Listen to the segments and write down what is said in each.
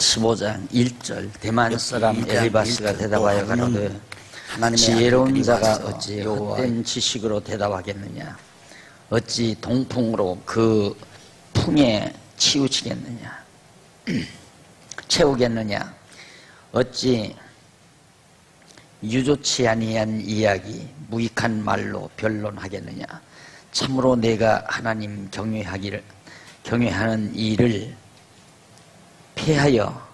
15장 1절 대만 사람 엘리바스가 대답하여 가로되 지혜로운 자가 어찌 헛된 지식으로 대답하겠느냐. 어찌 동풍으로 그 풍에 치우치겠느냐. 채우겠느냐. 어찌 유조치 아니한 이야기 무익한 말로 변론하겠느냐. 참으로 내가 하나님 경외하는 일을 폐하여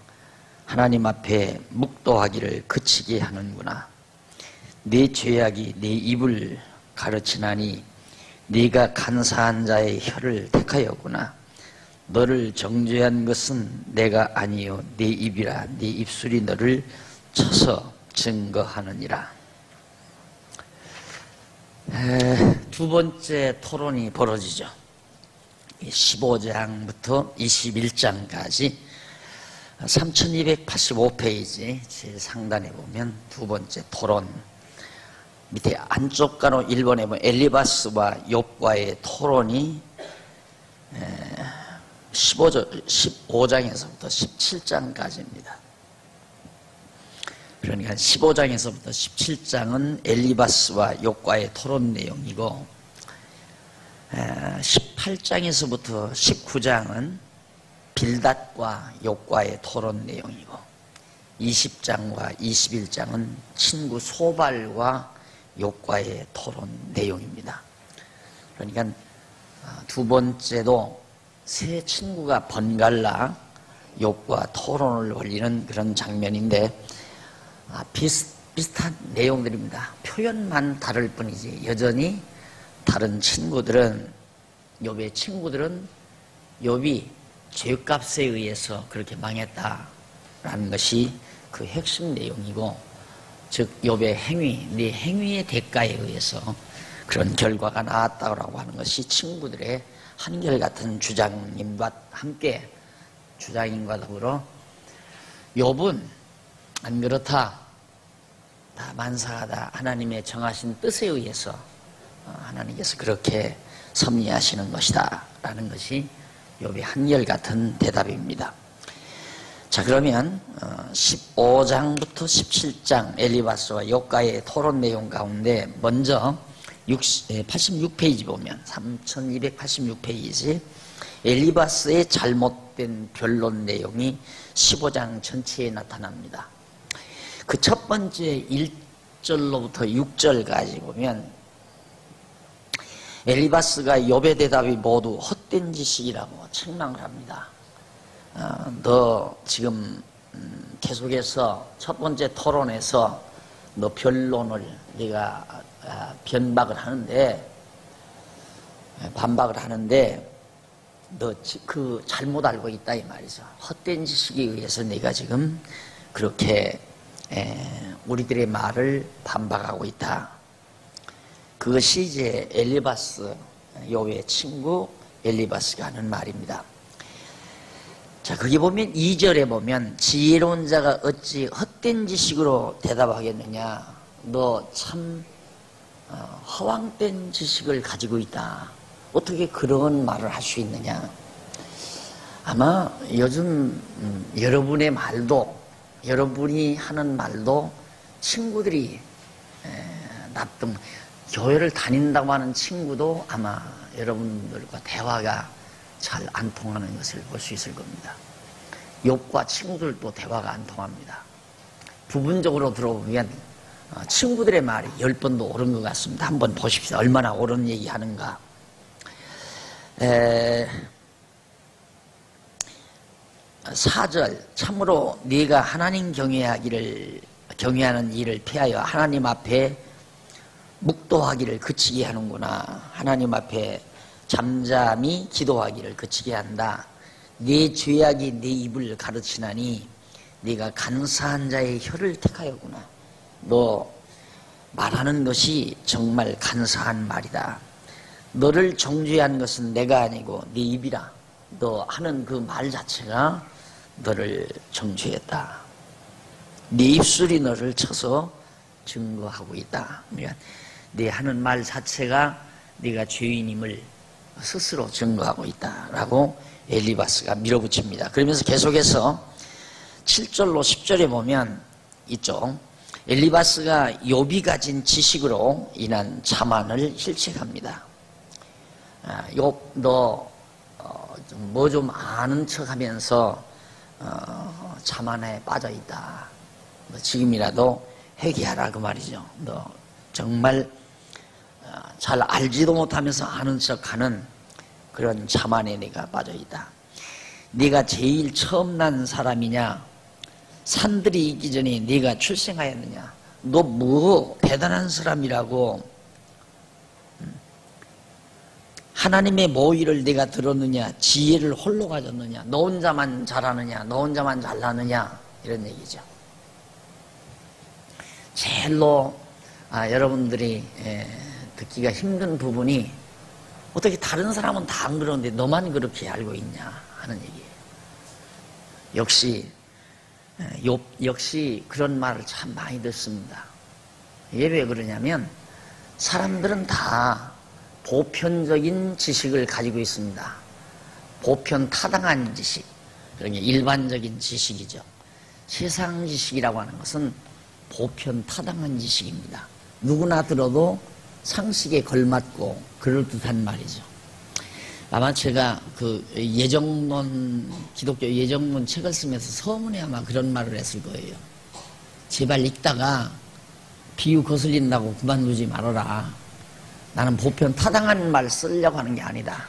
하나님 앞에 묵도하기를 그치게 하는구나. 내 죄악이 내 입을 가르치나니 네가 간사한 자의 혀를 택하였구나. 너를 정죄한 것은 내가 아니요 네 입이라. 네 입술이 너를 쳐서 증거하느니라. 두 번째 토론이 벌어지죠. 15장부터 21장까지 3285페이지 제일 상단에 보면 두 번째 토론, 밑에 안쪽 가로 1번에 보면 엘리바스와 욥과의 토론이 15장에서부터 17장까지입니다. 그러니까 15장에서부터 17장은 엘리바스와 욥과의 토론 내용이고 18장에서부터 19장은 빌닷과 욥과의 토론 내용이고 20장과 21장은 친구 소발과 욥과의 토론 내용입니다. 그러니까 두 번째도 세 친구가 번갈라 욥과 토론을 벌이는 그런 장면인데 비슷한 내용들입니다. 표현만 다를 뿐이지 여전히 다른 친구들은, 욥의 친구들은 욥이 죄값에 의해서 그렇게 망했다라는 것이 그 핵심 내용이고, 즉 욥의 행위, 네 행위의 대가에 의해서 그런 결과가 나왔다고 하는 것이 친구들의 한결같은 주장님과 함께, 주장인과 더불어 욥은 안 그렇다, 다 만사하다, 하나님의 정하신 뜻에 의해서 하나님께서 그렇게 섭리하시는 것이다 라는 것이 욥의 한결같은 대답입니다. 자, 그러면 15장부터 17장 엘리바스와 욥과의 토론 내용 가운데 먼저 86페이지 보면 3286페이지 엘리바스의 잘못된 변론 내용이 15장 전체에 나타납니다. 그 첫 번째 1절로부터 6절까지 보면 엘리바스가 욥의 대답이 모두 헛된 지식이라고 책망을 합니다. 너 지금 계속해서 첫 번째 토론에서 너 변론을 네가 반박을 하는데 너 그 잘못 알고 있다 이 말이죠. 헛된 지식에 의해서 네가 지금 그렇게 우리들의 말을 반박하고 있다. 그것이 이제 엘리바스, 욥의 친구 엘리바스가 하는 말입니다. 자, 거기 보면 2절에 보면 지혜로운 자가 어찌 헛된 지식으로 대답하겠느냐. 너 참 허황된 지식을 가지고 있다. 어떻게 그런 말을 할 수 있느냐. 아마 요즘 여러분의 말도, 여러분이 하는 말도 친구들이 교회를 다닌다고 하는 친구도 아마 여러분들과 대화가 잘 안 통하는 것을 볼 수 있을 겁니다. 욥과 친구들도 대화가 안 통합니다. 부분적으로 들어보면 친구들의 말이 10번도 옳은 것 같습니다. 한번 보십시오. 얼마나 옳은 얘기하는가. 4절 참으로 네가 하나님 경외하는 일을 피하여 하나님 앞에 묵도하기를 그치게 하는구나. 하나님 앞에 잠잠히 기도하기를 그치게 한다. 네 죄악이 네 입을 가르치나니 네가 간사한 자의 혀를 택하였구나. 너 말하는 것이 정말 간사한 말이다. 너를 정죄한 것은 내가 아니고 네 입이라. 너 하는 그 말 자체가 너를 정죄했다. 네 입술이 너를 쳐서 증거하고 있다. 그러니까 네 하는 말 자체가 네가 죄인임을 스스로 증거하고 있다라고 엘리바스가 밀어붙입니다. 그러면서 계속해서 7절로 10절에 보면 이쪽 엘리바스가 욥이 가진 지식으로 인한 자만을 실책합니다. 욥 너 뭐 좀 아는 척하면서 자만에 빠져있다. 너 지금이라도 회개하라 그 말이죠. 너 정말 잘 알지도 못하면서 아는 척하는 그런 자만에 네가 빠져있다. 네가 제일 처음 난 사람이냐? 산들이 있기 전에 네가 출생하였느냐? 너 뭐 대단한 사람이라고 하나님의 모의를 내가 들었느냐? 지혜를 홀로 가졌느냐? 너 혼자만 잘하느냐? 너 혼자만 잘나느냐? 이런 얘기죠. 제일로 여러분들이 듣기가 힘든 부분이 어떻게 다른 사람은 다 안 그러는데 너만 그렇게 알고 있냐 하는 얘기예요. 역시 그런 말을 참 많이 듣습니다. 이게 왜 그러냐면 사람들은 다 보편적인 지식을 가지고 있습니다. 보편 타당한 지식, 그러니까 일반적인 지식이죠. 세상 지식이라고 하는 것은 보편 타당한 지식입니다. 누구나 들어도 상식에 걸맞고 그럴듯한 말이죠. 아마 제가 그 기독교 예정론 책을 쓰면서 서문에 아마 그런 말을 했을 거예요. 제발 읽다가 비유 거슬린다고 그만두지 말아라. 나는 보편 타당한 말 쓰려고 하는 게 아니다.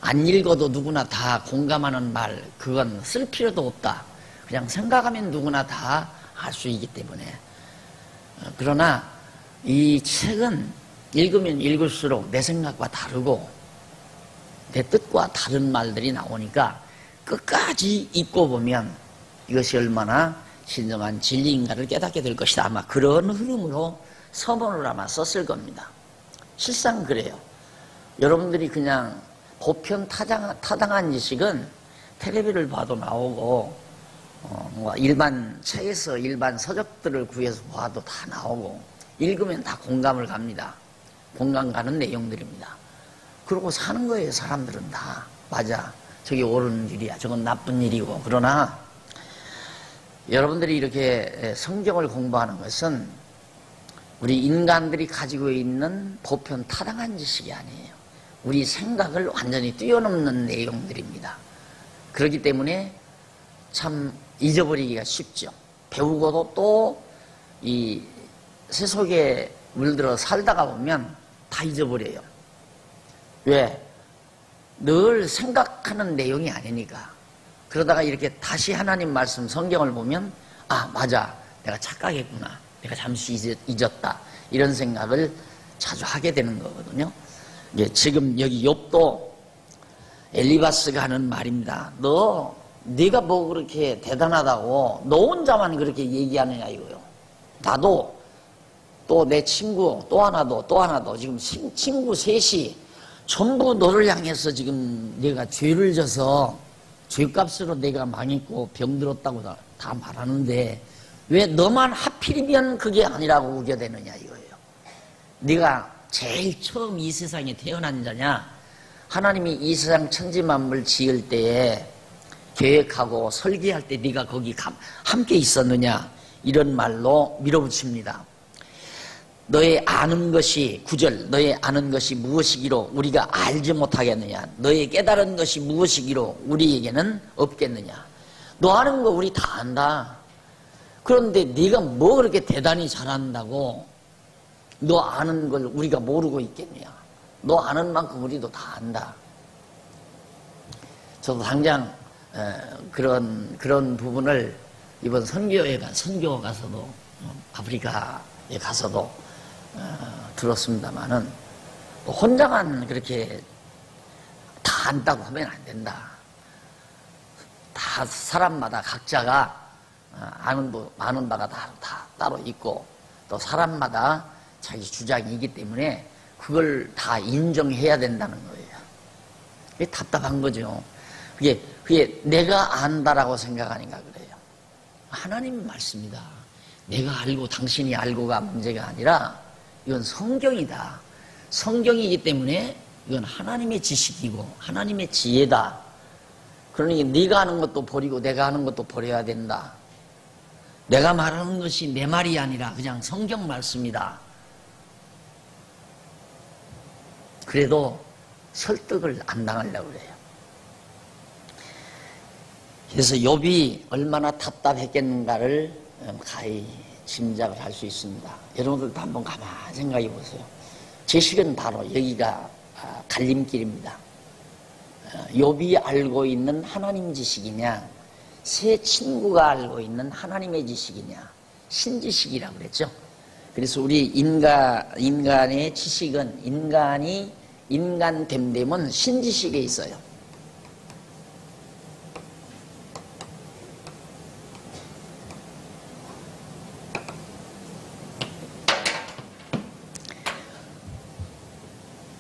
안 읽어도 누구나 다 공감하는 말, 그건 쓸 필요도 없다. 그냥 생각하면 누구나 다 알 수 있기 때문에. 그러나 이 책은 읽으면 읽을수록 내 생각과 다르고 내 뜻과 다른 말들이 나오니까 끝까지 읽고 보면 이것이 얼마나 진정한 진리인가를 깨닫게 될 것이다. 아마 그런 흐름으로 서문을 아마 썼을 겁니다. 실상 그래요. 여러분들이 그냥 보편 타당한 지식은 텔레비를 봐도 나오고 일반 책에서 일반 서적들을 구해서 봐도 다 나오고 읽으면 다 공감을 갑니다. 공감 가는 내용들입니다. 그러고 사는 거예요. 사람들은 다. 맞아. 저게 옳은 일이야. 저건 나쁜 일이고. 그러나 여러분들이 이렇게 성경을 공부하는 것은 우리 인간들이 가지고 있는 보편 타당한 지식이 아니에요. 우리 생각을 완전히 뛰어넘는 내용들입니다. 그렇기 때문에 참 잊어버리기가 쉽죠. 배우고도 또 이 세속에 물들어 살다가 보면 다 잊어버려요. 왜? 늘 생각하는 내용이 아니니까. 그러다가 이렇게 다시 하나님 말씀 성경을 보면 아 맞아 내가 착각했구나. 내가 잠시 잊었다. 이런 생각을 자주 하게 되는 거거든요. 지금 여기 욥도 엘리바스가 하는 말입니다. 네가 뭐 그렇게 대단하다고 너 혼자만 그렇게 얘기하느냐 이거요. 나도 또 내 친구 또 하나도 지금 친구 셋이 전부 너를 향해서 지금 내가 죄를 져서 죄값으로 내가 망했고 병들었다고 다 말하는데 왜 너만 하필이면 그게 아니라고 우겨대느냐 이거예요. 네가 제일 처음 이 세상에 태어난 자냐? 하나님이 이 세상 천지만물 지을 때에 계획하고 설계할 때 네가 거기 함께 있었느냐? 이런 말로 밀어붙입니다. 너의 아는 것이 9절 너의 아는 것이 무엇이기로 우리가 알지 못하겠느냐? 너의 깨달은 것이 무엇이기로 우리에게는 없겠느냐? 너 아는 거 우리 다 안다. 그런데 네가 뭐 그렇게 대단히 잘한다고 너 아는 걸 우리가 모르고 있겠냐? 너 아는 만큼 우리도 다 안다. 저도 당장 그런 부분을 이번 선교 가서도 아프리카에 가서도 들었습니다만은 혼자만 그렇게 다 안다고 하면 안 된다. 다 사람마다 각자가 아는 바가 다 따로 있고 또 사람마다 자기 주장이 있기 때문에 그걸 다 인정해야 된다는 거예요. 그게 답답한 거죠. 그게 내가 안다라고 생각하니까 그래요. 하나님 말씀이다. 내가 알고 당신이 알고가 문제가 아니라 이건 성경이다. 성경이기 때문에 이건 하나님의 지식이고 하나님의 지혜다. 그러니 네가 하는 것도 버리고 내가 하는 것도 버려야 된다. 내가 말하는 것이 내 말이 아니라 그냥 성경 말씀이다. 그래도 설득을 안 당하려고 그래요. 그래서 욥이 얼마나 답답했겠는가를 가히 짐작을 할 수 있습니다. 여러분들도 한번 가만히 생각해 보세요. 지식은 바로 여기가 갈림길입니다. 욥이 알고 있는 하나님 지식이냐, 세 친구가 알고 있는 하나님의 지식이냐, 신지식이라고 그랬죠. 그래서 우리 인간의 지식은 인간이 인간됨됨은 신지식에 있어요.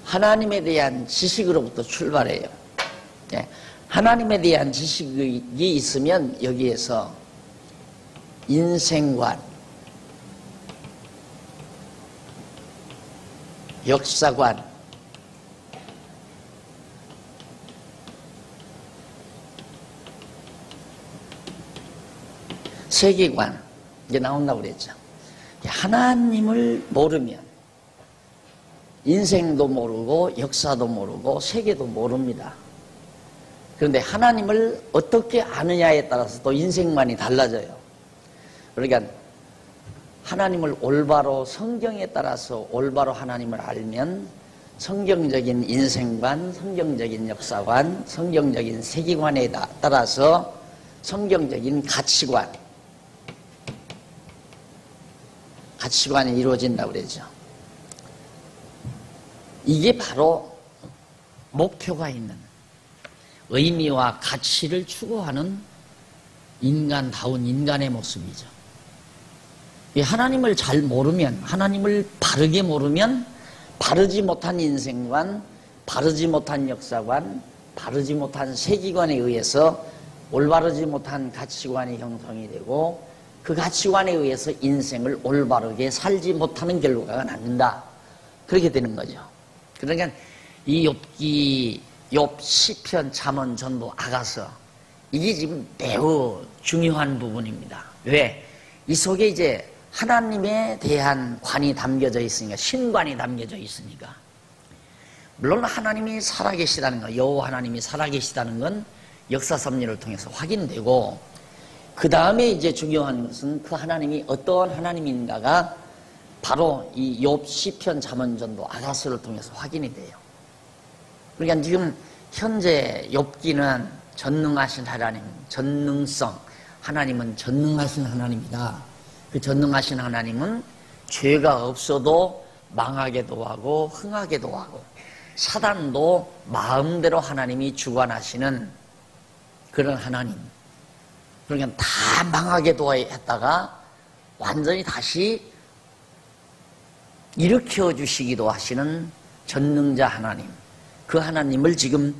하나님에 대한 지식으로부터 출발해요. 하나님에 대한 지식이 있으면 여기에서 인생관, 역사관, 세계관 이게 나온다고 그랬죠. 하나님을 모르면 인생도 모르고 역사도 모르고 세계도 모릅니다. 그런데 하나님을 어떻게 아느냐에 따라서 또 인생관이 달라져요. 그러니까 하나님을 올바로 성경에 따라서 올바로 하나님을 알면 성경적인 인생관, 성경적인 역사관, 성경적인 세계관에 따라서 성경적인 가치관이 이루어진다고 그러죠. 이게 바로 목표가 있는 의미와 가치를 추구하는 인간다운 인간의 모습이죠. 하나님을 잘 모르면, 하나님을 바르게 모르면 바르지 못한 인생관, 바르지 못한 역사관, 바르지 못한 세계관에 의해서 올바르지 못한 가치관이 형성이 되고 그 가치관에 의해서 인생을 올바르게 살지 못하는 결과가 남는다. 그렇게 되는 거죠. 그러니까 이 욥 시편 잠언 전부 아가서 이게 지금 매우 중요한 부분입니다. 왜? 이 속에 이제 하나님에 대한 관이 담겨져 있으니까, 신관이 담겨져 있으니까. 물론 하나님이 살아계시다는 것, 여호와 하나님이 살아계시다는 건 역사 섭리를 통해서 확인되고, 그 다음에 이제 중요한 것은 그 하나님이 어떠한 하나님인가가 바로 이 욥 시편 잠언 전도 아가서를 통해서 확인이 돼요. 그러니까 지금 현재 욥기는 전능하신 하나님, 전능성, 하나님은 전능하신 하나님이다. 그 전능하신 하나님은 죄가 없어도 망하게도 하고 흥하게도 하고 사단도 마음대로 하나님이 주관하시는 그런 하나님. 그러니까 다 망하게도 했다가 완전히 다시 일으켜 주시기도 하시는 전능자 하나님. 그 하나님을 지금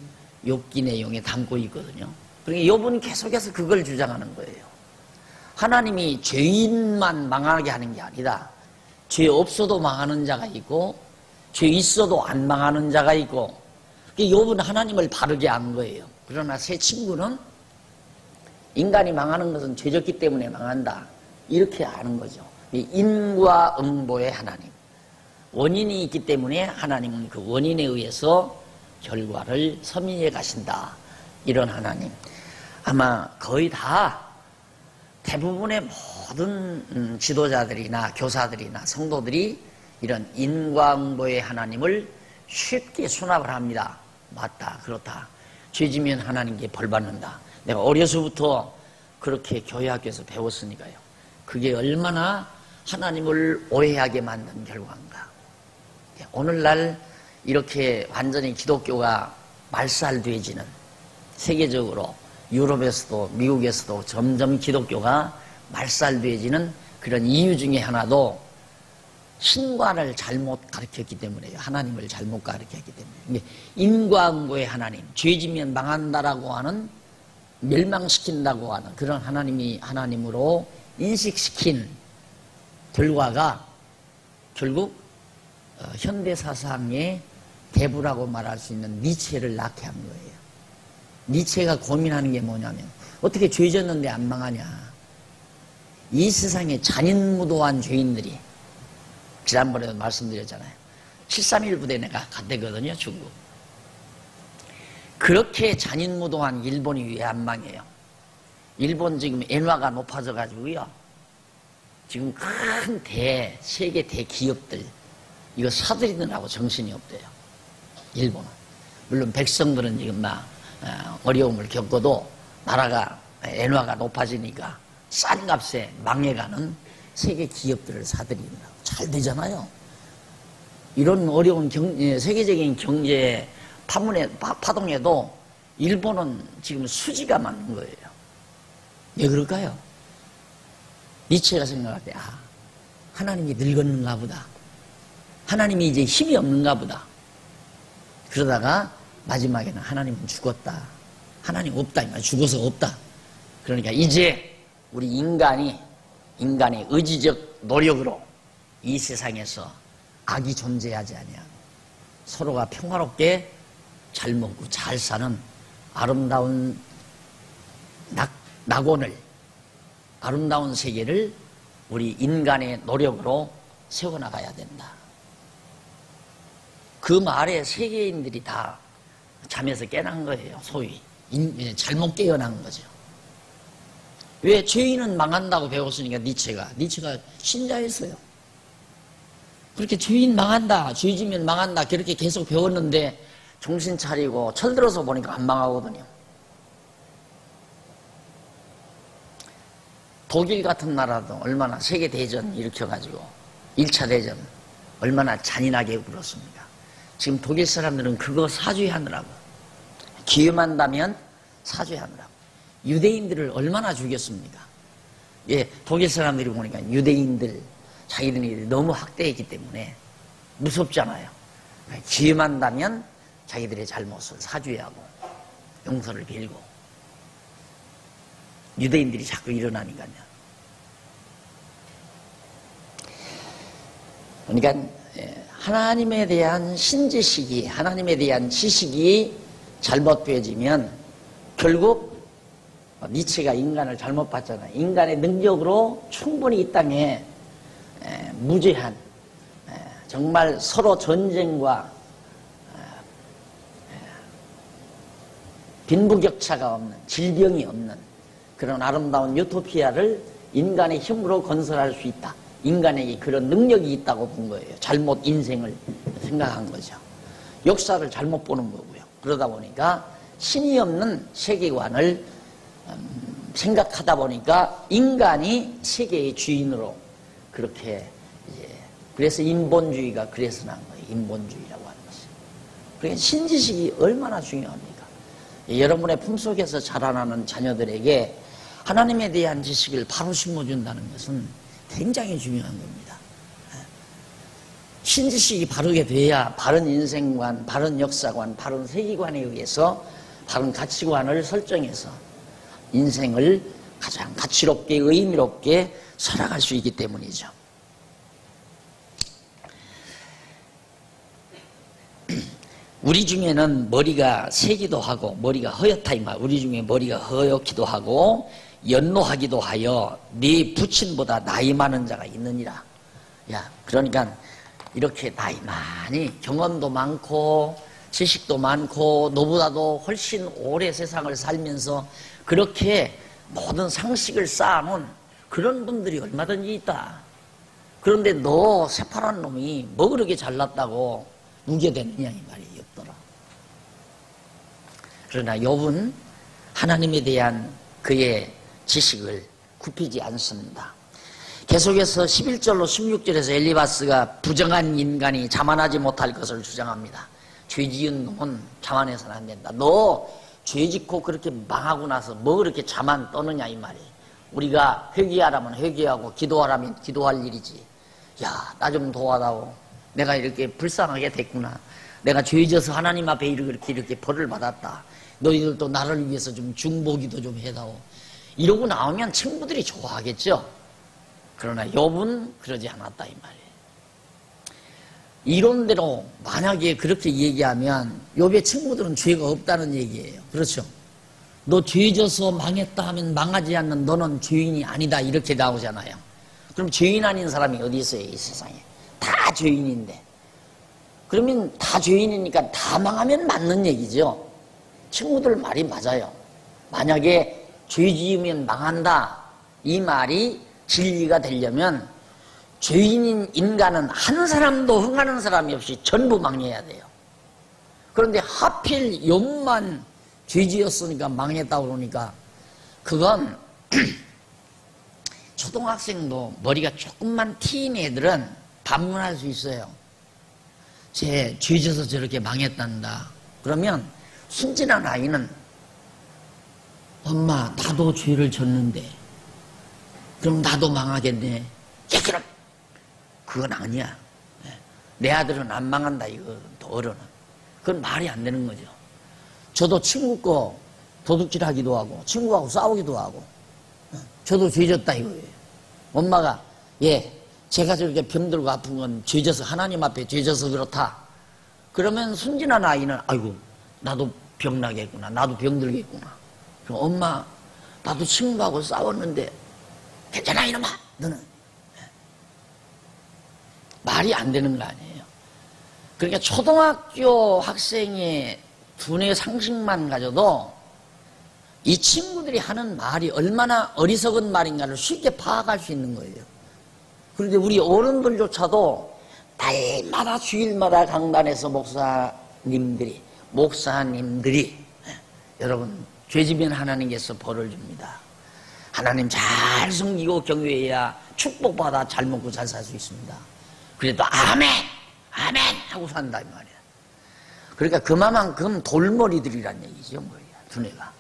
욥기 내용에 담고 있거든요. 그러니까 욥은 계속해서 그걸 주장하는 거예요. 하나님이 죄인만 망하게 하는 게 아니라 죄 없어도 망하는 자가 있고 죄 있어도 안 망하는 자가 있고, 욥은 하나님을 바르게 안 거예요. 그러나 세 친구는 인간이 망하는 것은 죄졌기 때문에 망한다. 이렇게 아는 거죠. 인과 응보의 하나님. 원인이 있기 때문에 하나님은 그 원인에 의해서 결과를 섭리해 가신다. 이런 하나님. 아마 거의 다 대부분의 모든 지도자들이나 교사들이나 성도들이 이런 인과응보의 하나님을 쉽게 수납을 합니다. 맞다, 그렇다. 죄지면 하나님께 벌받는다. 내가 어려서부터 그렇게 교회학교에서 배웠으니까요. 그게 얼마나 하나님을 오해하게 만든 결과인가. 오늘날 이렇게 완전히 기독교가 말살돼지는, 세계적으로 유럽에서도 미국에서도 점점 기독교가 말살돼지는 그런 이유 중에 하나도 신관을 잘못 가르쳤기 때문에요. 하나님을 잘못 가르쳤기 때문에. 인과응보의 하나님, 죄지면 망한다라고 하는, 멸망시킨다고 하는 그런 하나님이 하나님으로 인식시킨 결과가 결국 현대사상의 대부라고 말할 수 있는 니체를 낳게 한 거예요. 니체가 고민하는 게 뭐냐면 어떻게 죄졌는데 안 망하냐. 이 세상에 잔인무도한 죄인들이, 지난번에도 말씀드렸잖아요. 731 부대 내가 갔대거든요, 중국. 그렇게 잔인무도한 일본이 왜 안 망해요? 일본 지금 엔화가 높아져 가지고요, 지금 큰 세계 대기업들 이거 사들이느라고 정신이 없대요, 일본은. 물론 백성들은 지금 막 어려움을 겪어도 나라가 엔화가 높아지니까 싼 값에 망해가는 세계 기업들을 사들이느라고 잘 되잖아요. 이런 어려운 세계적인 경제 파동에도 일본은 지금 수지가 많은 거예요. 왜 그럴까요? 니체가 생각할 때, 하나님이 늙었는가 보다. 하나님이 이제 힘이 없는가 보다. 그러다가 마지막에는 하나님은 죽었다. 하나님 없다. 죽어서 없다. 그러니까 이제 우리 인간의 의지적 노력으로 이 세상에서 악이 존재하지 아니하고 서로가 평화롭게 잘 먹고 잘 사는 아름다운 낙원을, 아름다운 세계를 우리 인간의 노력으로 세워나가야 된다. 그 말에 세계인들이 다 잠에서 깨난 거예요. 소위 잘못 깨어난 거죠. 왜? 죄인은 망한다고 배웠으니까. 니체가 신자였어요. 그렇게 죄인 망한다, 죄지면 망한다, 그렇게 계속 배웠는데 정신 차리고 철들어서 보니까 안 망하거든요. 독일 같은 나라도 얼마나 세계대전 일으켜가지고 1차 대전 얼마나 잔인하게 울었습니까? 지금 독일 사람들은 그거 사죄하느라고, 기회만다면 사죄하느라고 유대인들을 얼마나 죽였습니까? 예, 독일 사람들이 보니까 유대인들 자기들이 너무 학대했기 때문에 무섭잖아요. 기회만다면 자기들의 잘못을 사죄하고 용서를 빌고. 유대인들이 자꾸 일어나니까요. 그러니까 하나님에 대한 신지식이, 하나님에 대한 지식이 잘못되어지면 결국 니체가 인간을 잘못 봤잖아요. 인간의 능력으로 충분히 이 땅에 무제한, 정말 서로 전쟁과 빈부격차가 없는, 질병이 없는 그런 아름다운 유토피아를 인간의 힘으로 건설할 수 있다. 인간에게 그런 능력이 있다고 본 거예요. 잘못 인생을 생각한 거죠. 역사를 잘못 보는 거고요. 그러다 보니까 신이 없는 세계관을 생각하다 보니까 인간이 세계의 주인으로 그렇게 그래서 인본주의가 그래서 난 거예요. 인본주의라고 하는 것이. 그러니까 신지식이 얼마나 중요합니까? 여러분의 품속에서 자라나는 자녀들에게 하나님에 대한 지식을 바로 심어준다는 것은 굉장히 중요한 겁니다. 신지식이 바르게 돼야 바른 인생관, 바른 역사관, 바른 세계관에 의해서 바른 가치관을 설정해서 인생을 가장 가치롭게 의미롭게 살아갈 수 있기 때문이죠. 우리 중에는 머리가 새기도 하고 머리가 허옇다 이 말. 우리 중에 머리가 허옇기도 하고 연로하기도 하여 네 부친보다 나이 많은 자가 있느니라. 야, 그러니까 이렇게 나이 많이 경험도 많고 지식도 많고 너보다도 훨씬 오래 세상을 살면서 그렇게 모든 상식을 쌓아놓은 그런 분들이 얼마든지 있다. 그런데 너 새파란 놈이 뭐 그렇게 잘났다고 무게되느냐 이 말이 없더라. 그러나 욥은 하나님에 대한 그의 지식을 굽히지 않습니다. 계속해서 11절로 16절에서 엘리바스가 부정한 인간이 자만하지 못할 것을 주장합니다. 죄 지은 놈은 자만해서는 안 된다. 너 죄 짓고 그렇게 망하고 나서 뭐 그렇게 자만 떠느냐 이 말이. 우리가 회개하라면 회개하고 기도하라면 기도할 일이지. 야, 나 좀 도와다오. 내가 이렇게 불쌍하게 됐구나. 내가 죄 져서 하나님 앞에 이렇게 벌을 받았다. 너희들도 나를 위해서 좀 중보기도 좀 해다오. 이러고 나오면 친구들이 좋아하겠죠. 그러나 욥은 그러지 않았다 이 말이에요. 이론대로 만약에 그렇게 얘기하면 욥의 친구들은 죄가 없다는 얘기예요. 그렇죠? 너 죄져서 망했다 하면 망하지 않는 너는 죄인이 아니다 이렇게 나오잖아요. 그럼 죄인 아닌 사람이 어디 있어요 이 세상에. 다 죄인인데. 그러면 다 죄인이니까 다 망하면 맞는 얘기죠. 친구들 말이 맞아요. 만약에 죄 지으면 망한다 이 말이 진리가 되려면 죄인인 인간은 한 사람도 흥하는 사람이 없이 전부 망해야 돼요. 그런데 하필 욥만 죄 지었으니까 망했다고 그러니까 그건 초등학생도 머리가 조금만 튀인 애들은 반문할 수 있어요. 쟤 죄 져서 저렇게 망했단다. 그러면 순진한 아이는 엄마 나도 죄를 졌는데 그럼 나도 망하겠네. 야 그럼 그건 아니야. 내 아들은 안 망한다 이거 어른은. 그건 말이 안 되는 거죠. 저도 친구 거 도둑질 하기도 하고 친구하고 싸우기도 하고 저도 죄졌다 이거예요. 엄마가 제가 저렇게 병들고 아픈 건 죄져서 하나님 앞에 죄져서 그렇다. 그러면 순진한 아이는 아이고 나도 병나겠구나. 나도 병들겠구나. 그럼 엄마 나도 친구하고 싸웠는데 괜찮아 이놈아 너는. 말이 안 되는 거 아니에요. 그러니까 초등학교 학생의 두뇌 상식만 가져도 이 친구들이 하는 말이 얼마나 어리석은 말인가를 쉽게 파악할 수 있는 거예요. 그런데 우리 어른들조차도 날마다 주일마다 강단에서 목사님들이 여러분 죄지면 하나님께서 벌을 줍니다. 하나님 잘 섬기고 경외해야 축복받아 잘 먹고 잘 살 수 있습니다. 그래도 아멘 하고 산다 이 말이야. 그러니까 그만큼 돌머리들이란 얘기죠. 뭐야 두뇌가.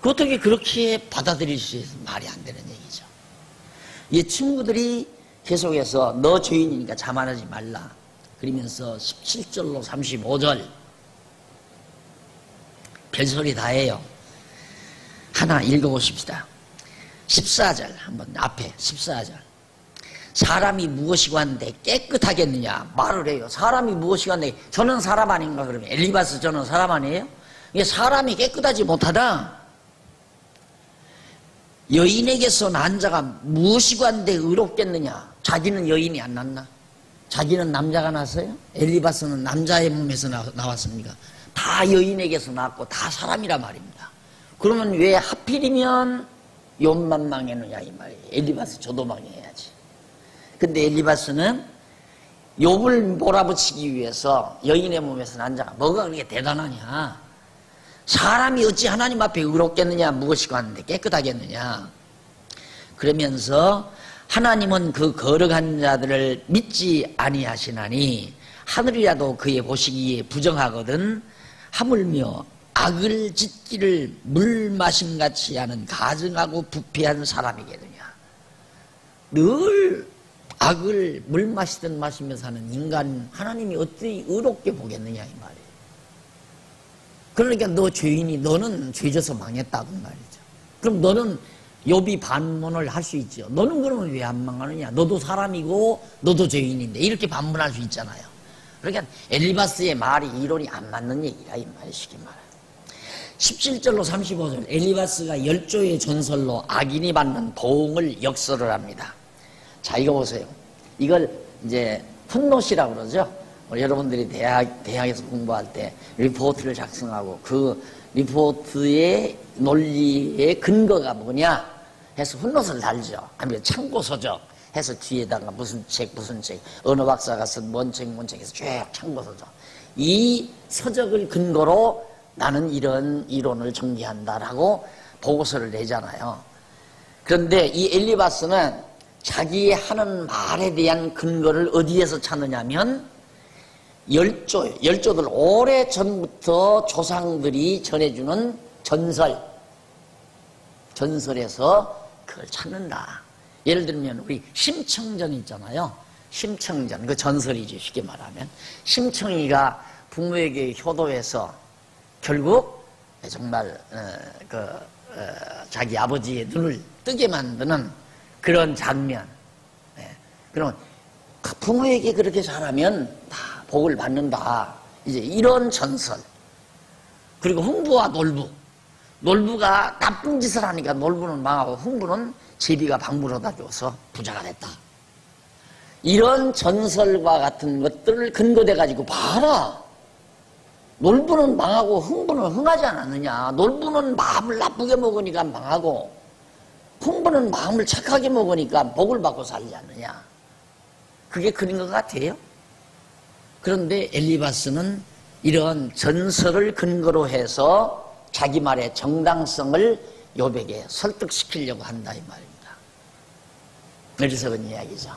어떻게 그렇게 받아들일 수 있어서 말이 안 되는 얘기죠. 이 친구들이 계속해서 너 죄인이니까 자만하지 말라 그러면서 17절로 35절 별소리 다 해요. 하나 읽어보십시다. 14절 한번 앞에 14절 사람이 무엇이고 한데 깨끗하겠느냐 말을 해요. 사람이 무엇이고 한데 저는 사람 아닌가 그러면 엘리바스 저는 사람 아니에요? 이게 사람이 깨끗하지 못하다. 여인에게서 난 자가 무엇이고 한데 의롭겠느냐. 자기는 여인이 안 났나? 자기는 남자가 났어요? 엘리바스는 남자의 몸에서 나왔습니까? 다 여인에게서 났고 다 사람이란 말입니다. 그러면 왜 하필이면 욥만 망했느냐 이 말이에요. 엘리바스 저도 망해야지. 근데 엘리바스는 욥을 몰아붙이기 위해서 여인의 몸에서 난 자가 뭐가 그렇게 대단하냐. 사람이 어찌 하나님 앞에 의롭겠느냐 무엇이고 하는데 깨끗하겠느냐. 그러면서 하나님은 그 거룩한 자들을 믿지 아니하시나니 하늘이라도 그의 보시기에 부정하거든 하물며 악을 짓기를 물 마심같이 하는 가증하고 부패한 사람이겠느냐. 늘 악을 물 마시든 마시면서 하는 인간 하나님이 어떻게 의롭게 보겠느냐 이 말이에요. 그러니까 너 죄인이 너는 죄져서 망했다고 말이죠. 그럼 너는 욥이 반문을 할 수 있죠. 너는 그러면 왜 안 망하느냐. 너도 사람이고 너도 죄인인데 이렇게 반문할 수 있잖아요. 그러니까 엘리바스의 말이 이론이 안 맞는 얘기라 이 말이 쉽게 말해요. 17절로 35절 엘리바스가 열조의 전설로 악인이 받는 보응을 역설을 합니다. 자 이거 보세요. 이걸 이제 풋노시라고 그러죠. 여러분들이 대학에서 공부할 때 리포트를 작성하고 그 리포트의 논리의 근거가 뭐냐 해서 풋노트를 달죠. 아니면 참고서적 해서 뒤에다가 무슨 책 어느 박사가 쓴 뭔 책 해서 쭉 참고서적. 이 서적을 근거로 나는 이런 이론을 전개한다라고 보고서를 내잖아요. 그런데 이 엘리바스는 자기 하는 말에 대한 근거를 어디에서 찾느냐면 열조들 오래 전부터 조상들이 전해주는 전설에서 그걸 찾는다. 예를 들면 우리 심청전 있잖아요. 심청전 그 전설이지 쉽게 말하면 심청이가 부모에게 효도해서 결국 정말 자기 아버지의 눈을 뜨게 만드는 그런 장면. 그러면 부모에게 그렇게 잘하면 다 복을 받는다. 이제 이런 전설. 그리고 흥부와 놀부. 놀부가 나쁜 짓을 하니까 놀부는 망하고 흥부는 제비가 방물어다 줘서 부자가 됐다. 이런 전설과 같은 것들을 근거대 가지고 봐라. 놀부는 망하고 흥부는 흥하지 않았느냐. 놀부는 마음을 나쁘게 먹으니까 망하고 흥부는 마음을 착하게 먹으니까 복을 받고 살지 않느냐. 그게 그린 것 같아요. 그런데 엘리바스는 이런 전설을 근거로 해서 자기 말의 정당성을 욥에게 설득시키려고 한다 이 말입니다. 그래서 그런 이야기죠.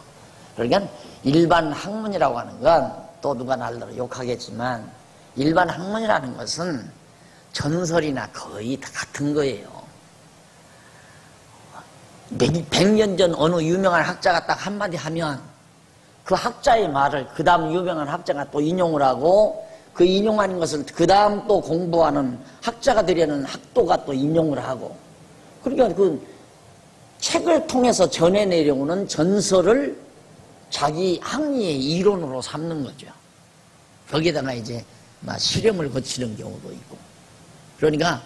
그러니까 일반 학문이라고 하는 건 또 누가 날로 욕하겠지만 일반 학문이라는 것은 전설이나 거의 다 같은 거예요. 100년 전 어느 유명한 학자가 딱 한마디 하면 그 학자의 말을 그 다음 유명한 학자가 또 인용을 하고 그 인용하는 것을 그 다음 또 공부하는 학자가 되려는 학도가 또 인용을 하고 그러니까 그 책을 통해서 전해 내려오는 전설을 자기 항리의 이론으로 삼는 거죠. 거기에다가 이제 막 실험을 거치는 경우도 있고. 그러니까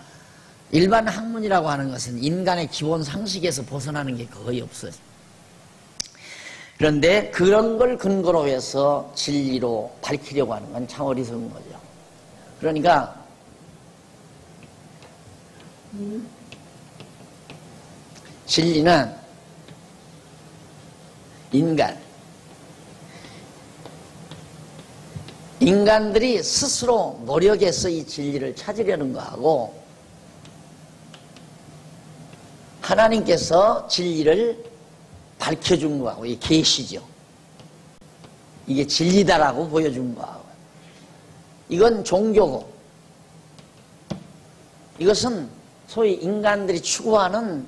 일반 학문이라고 하는 것은 인간의 기본 상식에서 벗어나는 게 거의 없어요. 그런데 그런 걸 근거로 해서 진리로 밝히려고 하는 건 참 어리석은 거죠. 그러니까 진리는 인간들이 스스로 노력해서 이 진리를 찾으려는 거하고 하나님께서 진리를 밝혀준 거하고 이게 계시죠. 이게 진리다라고 보여준 거하고 이건 종교고 이것은 소위 인간들이 추구하는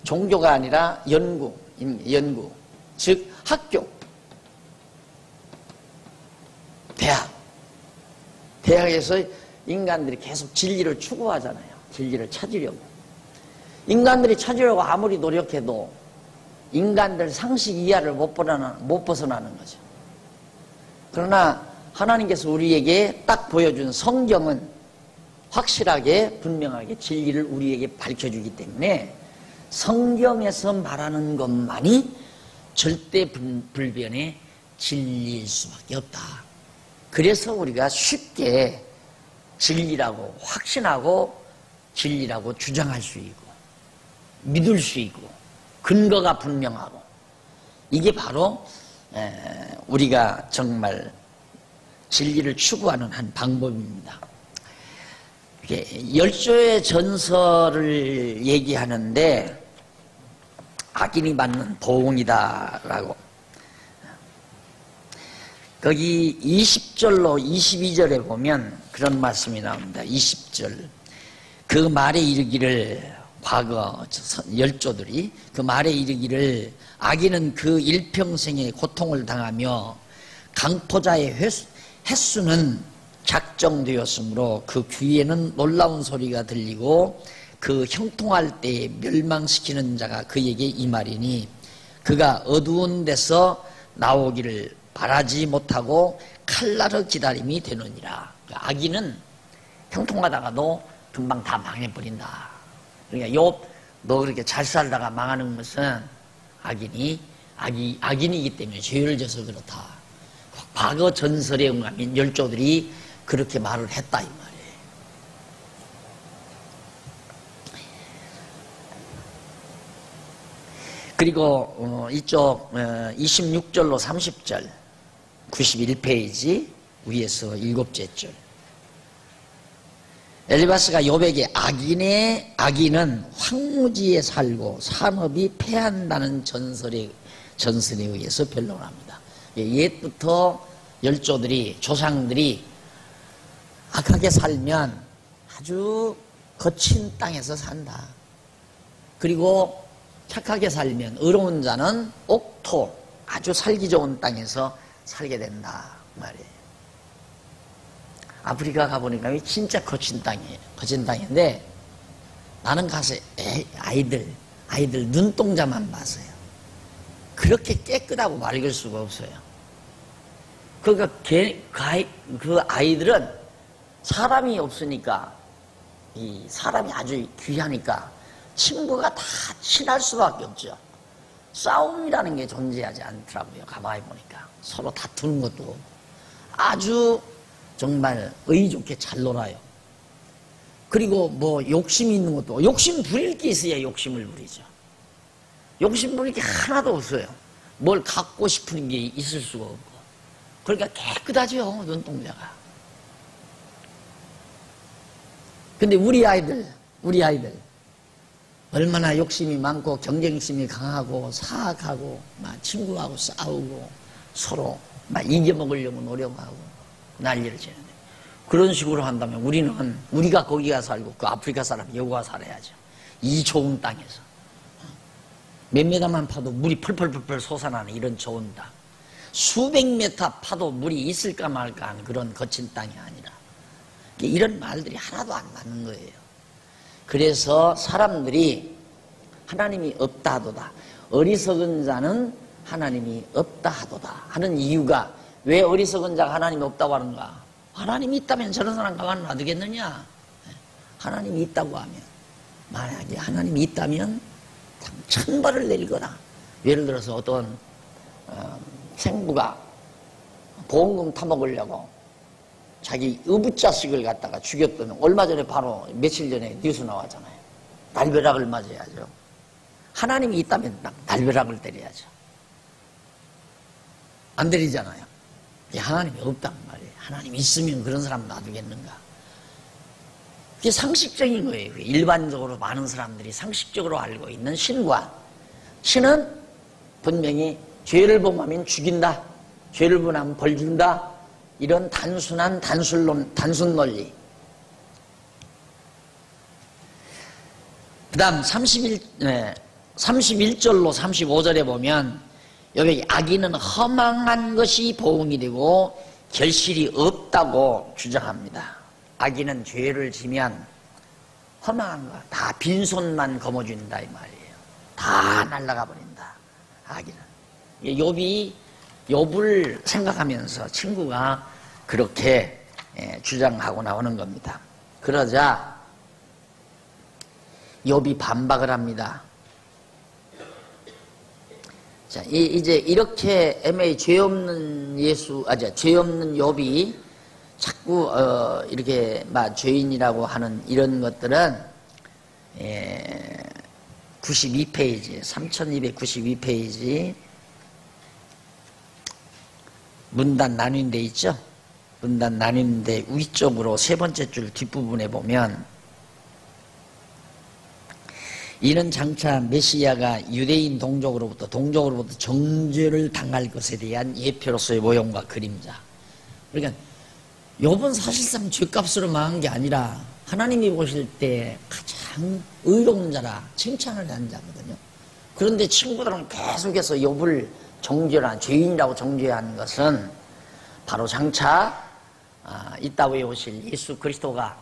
종교가 아니라 연구 즉 학교 대학에서 인간들이 계속 진리를 추구하잖아요. 진리를 찾으려고 인간들이 찾으려고 아무리 노력해도 인간들 상식 이하를 못 벗어나는 거죠. 그러나 하나님께서 우리에게 딱 보여준 성경은 확실하게 분명하게 진리를 우리에게 밝혀주기 때문에 성경에서 말하는 것만이 절대 불변의 진리일 수밖에 없다. 그래서 우리가 쉽게 진리라고 확신하고 진리라고 주장할 수 있고 믿을 수 있고 근거가 분명하고 이게 바로 우리가 정말 진리를 추구하는 한 방법입니다. 열조의 전설을 얘기하는데 악인이 받는 보응이다라고 거기 20절로 22절에 보면 그런 말씀이 나옵니다. 20절 그 말에 이르기를 과거 열조들이 그 말에 이르기를 악인은 그 일평생의 고통을 당하며 강포자의 횟수는 작정되었으므로 그 귀에는 놀라운 소리가 들리고 그 형통할 때에 멸망시키는 자가 그에게 이 말이니 그가 어두운 데서 나오기를 바라지 못하고 칼날의 기다림이 되느니라. 악인은 형통하다가도 금방 다 망해버린다. 그러니까 욥 너 그렇게 잘 살다가 망하는 것은 악인이기 때문에 죄를 져서 그렇다. 과거 전설에 응하면 열조들이 그렇게 말을 했다 이 말이에요. 그리고 이쪽 26절로 30절 91페이지 위에서 7째 줄 엘리바스가 욥에게 악인은 황무지에 살고 산업이 패한다는 전설에 의해서 변론합니다. 옛부터 열조들이 조상들이 악하게 살면 아주 거친 땅에서 산다. 그리고 착하게 살면 의로운 자는 옥토 아주 살기 좋은 땅에서 살게 된다 말이에요. 아프리카 가보니까 진짜 거친 땅이에요. 거친 땅인데 나는 가서 아이들 눈동자만 봤어요. 그렇게 깨끗하고 맑을 수가 없어요. 그러니까 그 아이들은 사람이 없으니까 이 사람이 아주 귀하니까 친구가 다 친할 수밖에 없죠. 싸움이라는 게 존재하지 않더라고요. 가만히 보니까 서로 다투는 것도 없고 아주 정말 의좋게 잘 놀아요. 그리고 뭐 욕심이 있는 것도 욕심 부릴 게 있어야 욕심을 부리죠. 욕심 부릴 게 하나도 없어요. 뭘 갖고 싶은 게 있을 수가 없고. 그러니까 깨끗하죠, 눈동자가. 근데 우리 아이들 얼마나 욕심이 많고 경쟁심이 강하고 사악하고 막 친구하고 싸우고 서로 막 이겨먹으려고 노력하고 난리를 치는데, 그런 식으로 한다면 우리가 거기 가서 살고 그 아프리카 사람이 여기 와서 살아야죠. 이 좋은 땅에서 몇 메다만 파도 물이 펄펄펄펄 솟아나는 이런 좋은 땅, 수백 메타 파도 물이 있을까 말까 하는 그런 거친 땅이 아니라, 이런 말들이 하나도 안 맞는 거예요. 그래서 사람들이 하나님이 없다 하도다, 어리석은 자는 하나님이 없다 하도다 하는 이유가, 왜 어리석은 자가 하나님이 없다고 하는가? 하나님이 있다면 저런 사람 가만 놔두겠느냐? 하나님이 있다고 하면, 만약에 하나님이 있다면 천벌을 내릴 거다. 예를 들어서 어떤 생부가 보험금 타먹으려고 자기 의붓자식을 갖다가 죽였던, 얼마 전에 바로 며칠 전에 뉴스 나왔잖아요. 날벼락을 맞아야죠. 하나님이 있다면 날벼락을 때려야죠. 안 때리잖아요. 하나님이 없단 말이에요. 하나님이 있으면 그런 사람 놔두겠는가? 그게 상식적인 거예요. 일반적으로 많은 사람들이 상식적으로 알고 있는 신과, 신은 분명히 죄를 범하면 죽인다, 죄를 범하면 벌 준다, 이런 단순한 단순 논리. 그 다음 31절로 35절에 보면 여기 악인은 허망한 것이 보응이 되고 결실이 없다고 주장합니다. 악인은 죄를 지면 허망한 거, 다 빈손만 거머쥔다 이 말이에요. 다 날아가 버린다, 악인은. 욥을 생각하면서 친구가 그렇게 주장하고 나오는 겁니다. 그러자 욥이 반박을 합니다. 자, 이제 이렇게 애매히 죄 없는 욥이 자꾸 이렇게 막 죄인이라고 하는 이런 것들은 92페이지, 3292페이지 문단 나뉜 데 있죠? 문단 나뉜 데 위쪽으로 세 번째 줄 뒷부분에 보면, 이는 장차 메시아가 유대인 동족으로부터 정죄를 당할 것에 대한 예표로서의 모형과 그림자. 그러니까 욥은 사실상 죄값으로 망한 게 아니라 하나님이 보실 때 가장 의로운 자라 칭찬을 한 자거든요. 그런데 친구들은 계속해서 욥을 죄인이라고 정죄하는 것은 바로 장차 이따 위에 오실 예수 그리스도가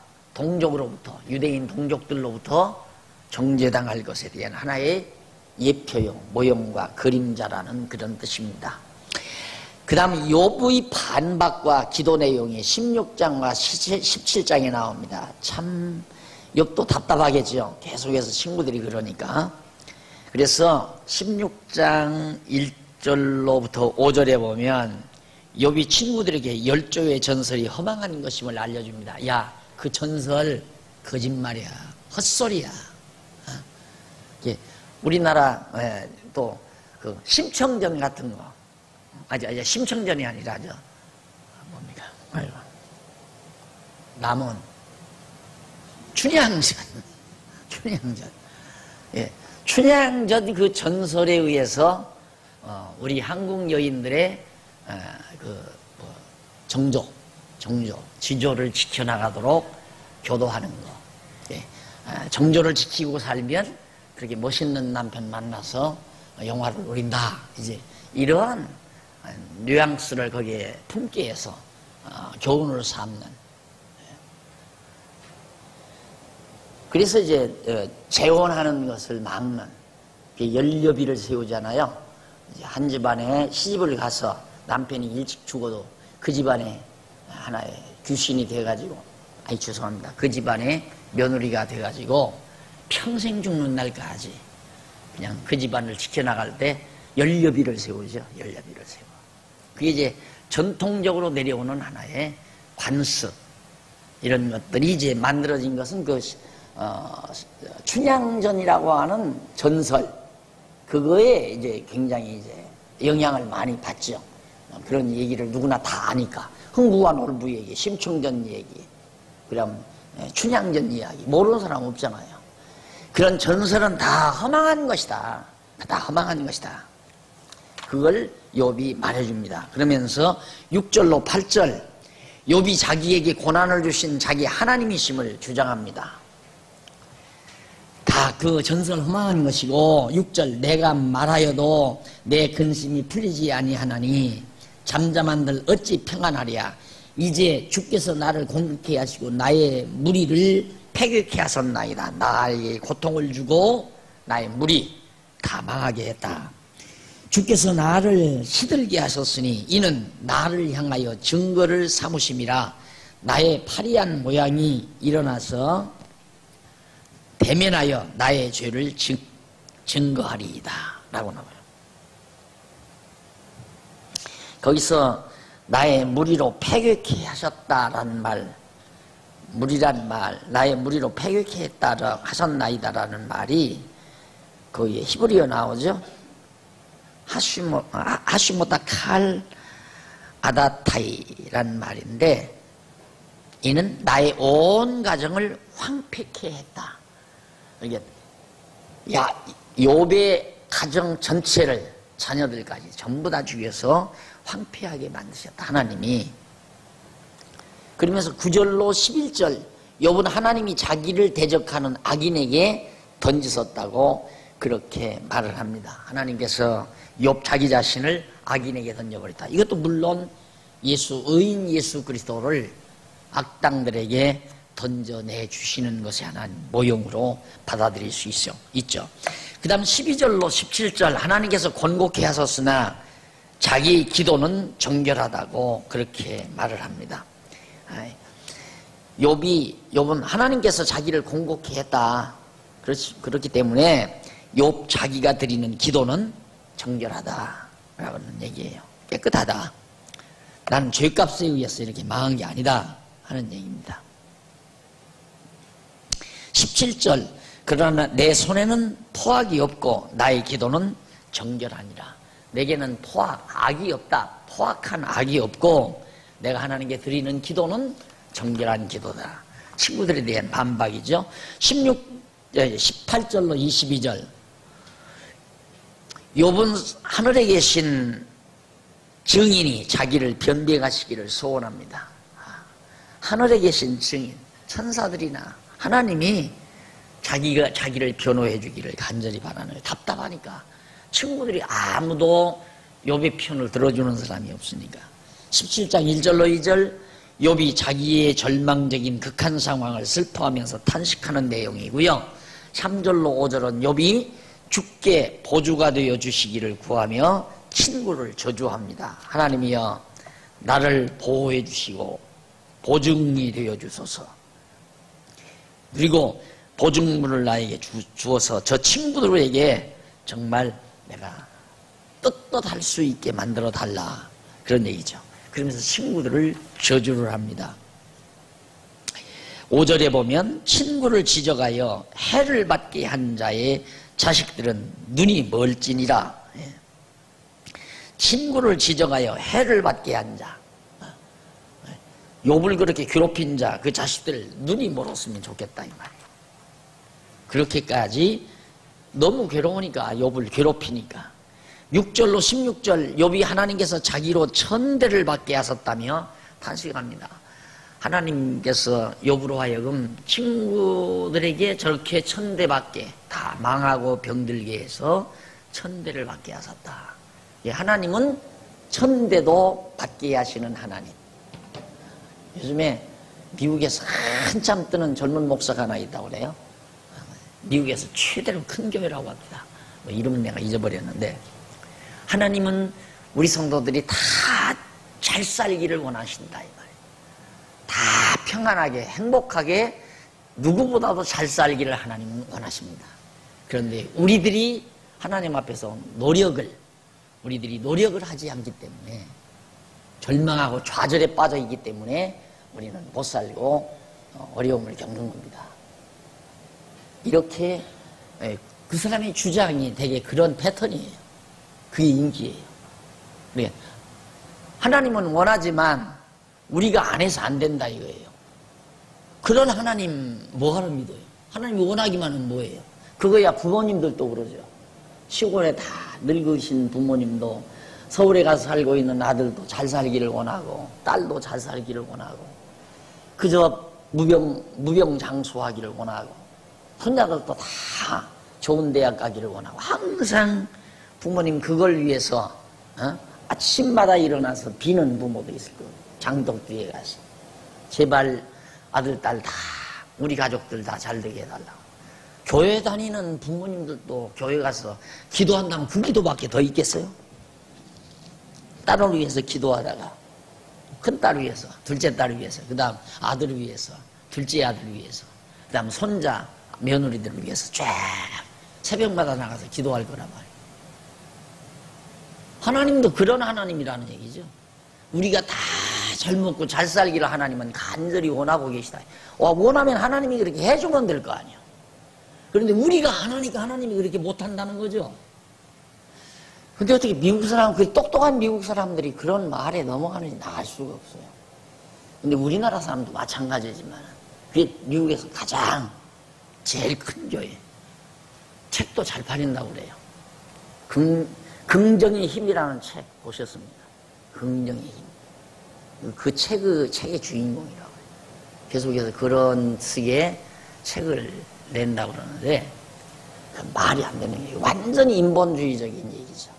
유대인 동족들로부터 정죄당할 것에 대한 하나의 예표요, 모형과 그림자라는 그런 뜻입니다. 그 다음 욥의 반박과 기도 내용이 16장과 17장에 나옵니다. 참 욥도 답답하겠죠. 계속해서 친구들이 그러니까. 그래서 16장 1절로부터 5절에 보면 욥이 친구들에게 열조의 전설이 허망한 것임을 알려줍니다. 야, 그 전설 거짓말이야, 헛소리야. 우리나라 또 그 심청전 같은 거, 심청전이 아니라 뭡니까? 남원 춘향전. 춘향전 그 전설에 의해서 우리 한국 여인들의 지조를 지켜나가도록 교도하는 거. 정조를 지키고 살면 그렇게 멋있는 남편 만나서 영화를 노린다. 이제 이러한 뉘앙스를 거기에 품게 해서 교훈을 삼는. 그래서 이제 재혼하는 것을 막는, 연료비를 세우잖아요. 이제 한 집안에 시집을 가서 남편이 일찍 죽어도 그 집안에 하나의 귀신이 돼가지고 아니 죄송합니다. 그 집안의 며느리가 돼가지고 평생 죽는 날까지 그냥 그 집안을 지켜나갈 때 연료비를 세우죠. 연료비를 세워. 그게 이제 전통적으로 내려오는 하나의 관습, 이런 것들이 이제 만들어진 것은 그 춘향전이라고 하는 전설, 그거에 이제 굉장히 이제 영향을 많이 받죠. 그런 얘기를 누구나 다 아니까. 흥부와 놀부 얘기, 심청전 얘기, 그럼 춘향전 이야기 모르는 사람 없잖아요. 그런 전설은 다 허망한 것이다. 다 허망한 것이다. 그걸 욥이 말해줍니다. 그러면서 6절로 8절, 욥이 자기에게 고난을 주신 자기 하나님이심을 주장합니다. 다 그 전설 허망한 것이고, 6절, 내가 말하여도 내 근심이 풀리지 아니하나니 잠잠한들 어찌 평안하랴. 이제 주께서 나를 공격해 하시고 나의 무리를 패격해 하셨나이다. 나에게 고통을 주고 나의 무리 다 망하게 했다. 주께서 나를 시들게 하셨으니 이는 나를 향하여 증거를 삼으심이라. 나의 파리한 모양이 일어나서 대면하여 나의 죄를 증거하리이다 라고 나와요. 거기서 나의 무리로 패격해 하셨다라는 말, 무리란 말, 나의 무리로 패격해 했다 하셨나이다라는 말이 거기에 히브리어 나오죠. 하시모다 칼 아다타이란 말인데, 이는 나의 온 가정을 황폐케 했다. 이게 욥의 가정 전체를, 자녀들까지 전부 다 죽여서 황폐하게 만드셨다, 하나님이. 그러면서 9절로 11절, 욥은 하나님이 자기를 대적하는 악인에게 던지셨다고 그렇게 말을 합니다. 하나님께서 욥 자기 자신을 악인에게 던져버렸다. 이것도 물론 의인 예수 그리스도를 악당들에게 던져내 주시는 것이 하나님 모형으로 받아들일 수 있죠. 그 다음 12절로 17절, 하나님께서 권고케 하셨으나 자기 기도는 정결하다고 그렇게 말을 합니다. 욥은 하나님께서 자기를 공고케 했다. 그렇기 때문에 욥 자기가 드리는 기도는 정결하다라는 얘기예요. 깨끗하다. 나는 죄값에 의해서 이렇게 망한 게 아니다 하는 얘기입니다. 17절, 그러나 내 손에는 포악이 없고 나의 기도는 정결하니라. 내게는 악이 없다. 포악한 악이 없고 내가 하나님께 드리는 기도는 정결한 기도다. 친구들에 대한 반박이죠. 18절로 22절, 욥은 하늘에 계신 증인이 자기를 변백하시기를 소원합니다. 하늘에 계신 증인, 천사들이나 하나님이 자기를 변호해 주기를 간절히 바라는 거예요. 답답하니까. 친구들이 아무도 욥의 편을 들어주는 사람이 없으니까. 17장 1절로 2절, 욥이 자기의 절망적인 극한 상황을 슬퍼하면서 탄식하는 내용이고요. 3절로 5절은 욥이 주께 보주가 되어 주시기를 구하며 친구를 저주합니다. 하나님이여, 나를 보호해 주시고 보증이 되어 주소서. 그리고 보증물을 나에게 주어서 저 친구들에게 정말 내가 떳떳할 수 있게 만들어 달라, 그런 얘기죠. 그러면서 친구들을 저주를 합니다. 5절에 보면 친구를 지적하여 해를 받게 한 자의 자식들은 눈이 멀지니라. 친구를 지적하여 해를 받게 한 자, 욥을 그렇게 괴롭힌 자, 그 자식들 눈이 멀었으면 좋겠다 이 말이에요. 그렇게까지 너무 괴로우니까, 욥을 괴롭히니까. 6절로 16절, 욥이 하나님께서 자기로 천대를 받게 하셨다며 탄식합니다. 하나님께서 욥으로 하여금 친구들에게 저렇게 천대받게, 다 망하고 병들게 해서 천대를 받게 하셨다. 하나님은 천대도 받게 하시는 하나님. 요즘에 미국에서 한참 뜨는 젊은 목사가 하나 있다고 그래요. 미국에서 최대로 큰 교회라고 합니다. 이름은 내가 잊어버렸는데, 하나님은 우리 성도들이 다 잘 살기를 원하신다 이 말이에요. 다 평안하게 행복하게 누구보다도 잘 살기를 하나님은 원하십니다. 그런데 우리들이 하나님 앞에서 우리들이 노력을 하지 않기 때문에 절망하고 좌절에 빠져 있기 때문에 우리는 못 살고 어려움을 겪는 겁니다. 이렇게 그 사람의 주장이 되게 그런 패턴이에요. 그게 인기예요. 네. 하나님은 원하지만 우리가 안 해서 안 된다 이거예요. 그런 하나님 뭐하러 믿어요? 하나님이 원하기만 하면 뭐예요? 그거야 부모님들도 그러죠. 시골에 다 늙으신 부모님도 서울에 가서 살고 있는 아들도 잘 살기를 원하고 딸도 잘 살기를 원하고 그저 무병장수하기를 원하고 손자들도 다 좋은 대학 가기를 원하고 항상 부모님 그걸 위해서 아침마다 일어나서 비는 부모도 있을 거예요. 장독주에 가서 제발 아들 딸 다 우리 가족들 다 잘 되게 해달라고. 교회 다니는 부모님들도 교회 가서 기도한다면 그 기도밖에 더 있겠어요? 딸을 위해서 기도하다가 큰딸 위해서, 둘째 딸을 위해서, 그 다음 아들을 위해서, 둘째 아들을 위해서, 그 다음 손자, 며느리들을 위해서 쫙 새벽마다 나가서 기도할 거란 말이에요. 하나님도 그런 하나님이라는 얘기죠. 우리가 다 잘 먹고 잘 살기를 하나님은 간절히 원하고 계시다. 원하면 하나님이 그렇게 해주면 될 거 아니에요. 그런데 우리가 하나니까 하나님이 그렇게 못한다는 거죠. 근데 어떻게 미국 사람, 그 똑똑한 미국 사람들이 그런 말에 넘어가는지 나 알 수가 없어요. 근데 우리나라 사람도 마찬가지지만 그게 미국에서 가장 제일 큰 교회. 책도 잘 팔린다고 그래요. 긍정의 힘이라는 책 보셨습니다. 긍정의 힘. 그 책의 주인공이라고 해요. 계속해서 그런 식의 책을 낸다고 그러는데 말이 안 되는 게 완전히 인본주의적인 얘기죠.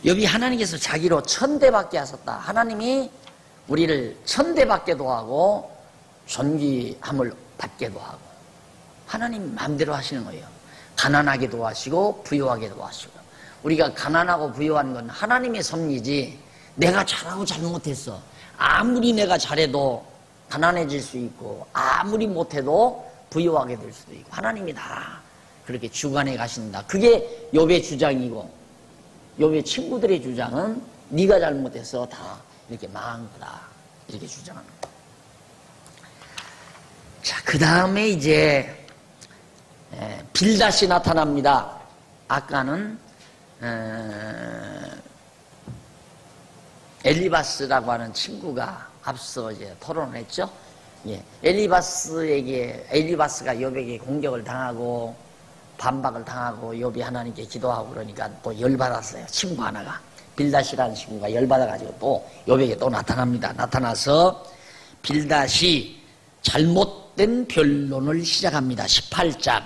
욥이 하나님께서 자기로 천대받게 하셨다. 하나님이 우리를 천대받게도 하고 존귀함을 받게도 하고 하나님 마음대로 하시는 거예요. 가난하게도 하시고 부유하게도 하시고. 우리가 가난하고 부유한 건 하나님의 섭리지 내가 잘하고 잘못했어. 아무리 내가 잘해도 가난해질 수 있고 아무리 못해도 부유하게 될 수도 있고 하나님이 다 그렇게 주관해 가신다. 그게 욥의 주장이고 욥의 친구들의 주장은 네가 잘못해서 다 이렇게 망한 거다. 이렇게 주장하는 거예요. 자, 그 다음에 이제 빌닷이 나타납니다. 아까는 엘리바스라고 하는 친구가 앞서 이제 토론을 했죠. 예. 엘리바스가 욥에게 공격을 당하고 반박을 당하고 욥이 하나님께 기도하고 그러니까 또 열받았어요. 친구 하나가 빌닷이라는 친구가 열받아가지고 또 욥에게 또 나타납니다. 나타나서 빌닷이 잘못된 변론을 시작합니다. 18장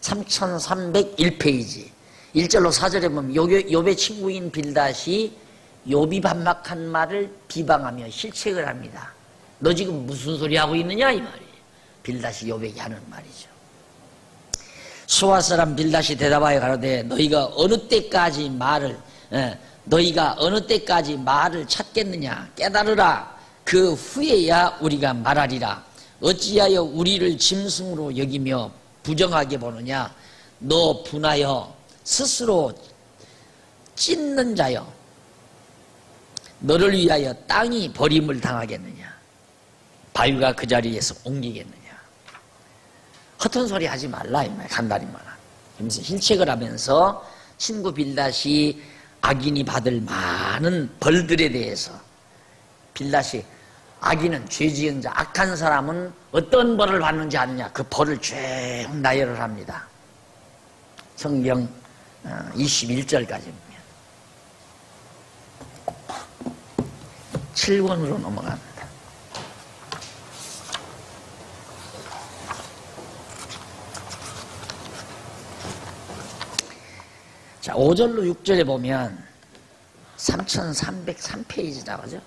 3301페이지 1절로 4절에 보면 욥의 친구인 빌닷이 욥이 반박한 말을 비방하며 실책을 합니다. 너 지금 무슨 소리 하고 있느냐 이 말이에요. 빌닷이 욥에게 하는 말이죠. 수아 사람 빌닷이 대답하여 가로되 너희가 어느 때까지 말을 찾겠느냐 깨달으라. 그 후에야 우리가 말하리라. 어찌하여 우리를 짐승으로 여기며 부정하게 보느냐. 너 분하여 스스로 찢는 자여 너를 위하여 땅이 버림을 당하겠느냐. 바위가 그 자리에서 옮기겠느냐. 허튼 소리 하지 말라 이 말 간단히 말하. 그러면서 실책을 하면서 친구 빌닷이 악인이 받을 많은 벌들에 대해서 빌닷이 악인은 죄 지은 자 악한 사람은 어떤 벌을 받는지 아느냐. 그 벌을 쭉 나열을 합니다. 성경 21절까지 보면 7권으로 넘어갑니다. 자, 5절로 6절에 보면 3303페이지라고 하죠.